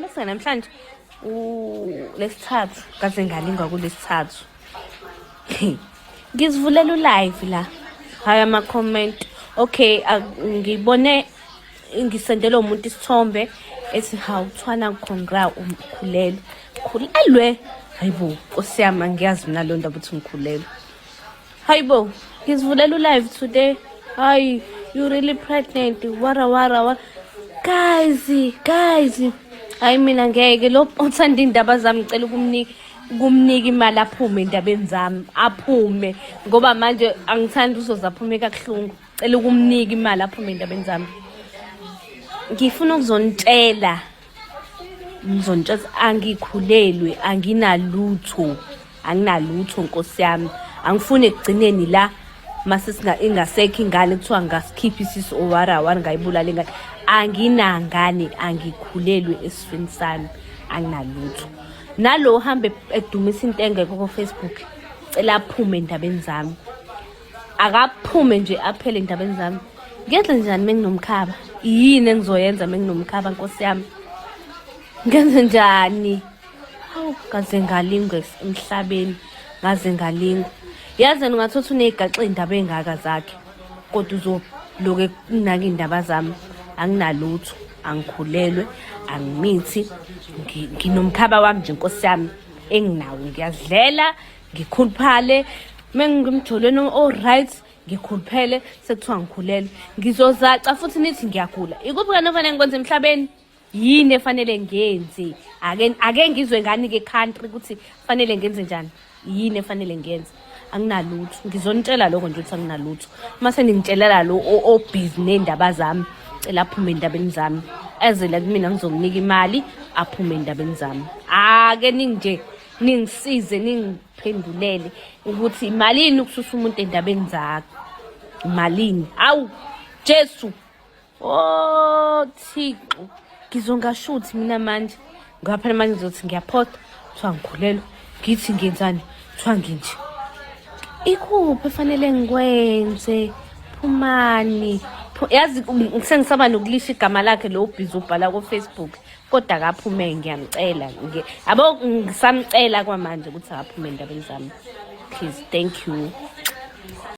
mase namhlanje lesithathu kaze ngalingwa kulesithathu. Ngizivulela ulive la. Haya ama comment. Okay, ngibone ngisendela umuntu isithombe ethi hawuthwana congra umkhulelo. Khulelwe. Hayibo, osiyama ngiyazi mina lo ndaba uthi ngikhulelwe. Hayibo, ngizivulela ulive today. Hayi, you really pregnant? Wara. Guys. Hayi mina ngeke lo uthanda indaba zami ngicela ukumnika imali aphume endabeni zami. Aphume ngoba manje angithandi uzozaphume kakhulu. Cela ukumnika imali aphume endabeni zami. Ngifuna ukuzonitshela. Ngizonitshela angikhulelwe, anginalutho Nkosi yami. Angifuni ekugcineni la mase ingasekho ingane kuthiwa ngasikhipha isisu owara ngayibulala ingane. Anginangane, angikhulelwe esifeni sami, anginalutho. Nalo uhambe edumisa into engekho ku Facebook, cela aphume endabeni zami. Akaphume nje aphele endabeni zami. Ngenze njani menginomkhaba? Yini engizoyenza menginomkhaba Nkosi yami? Ngenze njani? Hawu kaze ngalingwe emhlabeni, ngaze ngalingwa. Yazi ungathothi unegaxa indaba engaka zakhe. Kodwa uzoloke kunaka indaba zami. Anginalutho, angikhulelwe, angimithi. Nginomkhaba wami nje Nkosi yami enginawo. Ngiyazidlela, ngikhuluphale, mengimjolweni alright, ngikhuluphele sekuthiwa ngikhulelwe. Ngizozaca futhi nithi ngiyagula. Ikuphi kana kufanele ngikwenze emhlabeni? Yini efanele ngenze? Ake ngizwe ngani ke country ukuthi kufanele ngenze njani? Yini efanele ngenze? Anginalutho. Ngizonitshela lokho nje ukuthi anginalutho. Mase ningitshelela lo obhizi nendaba zami, cela aphume endabeni zami. Ezela kumina ngizomnika imali aphume endabeni zami. Ake ningisize ningiphendulele ukuthi imalini ukususa umuntu endabeni zakhe. Imalini? Awu Jesu. Oh Thixo. Ngizongashuthi mina manje. Ngaphela manje ngizothi ngiyaphosta, kuthiwa ngikhulelwe. Ngithi ngenzani? Kuthiwa nginje. Ikuphi efanele ngikwenze? Phumani. Yazi sengisaba nokulisha igama lakhe lo ubhizi ubhala ku Facebook. Kodwa akaphume ngiyamcela. Abo ngisamcela kwamanje ukuthi akaphume endabeni zami. Please, thank you.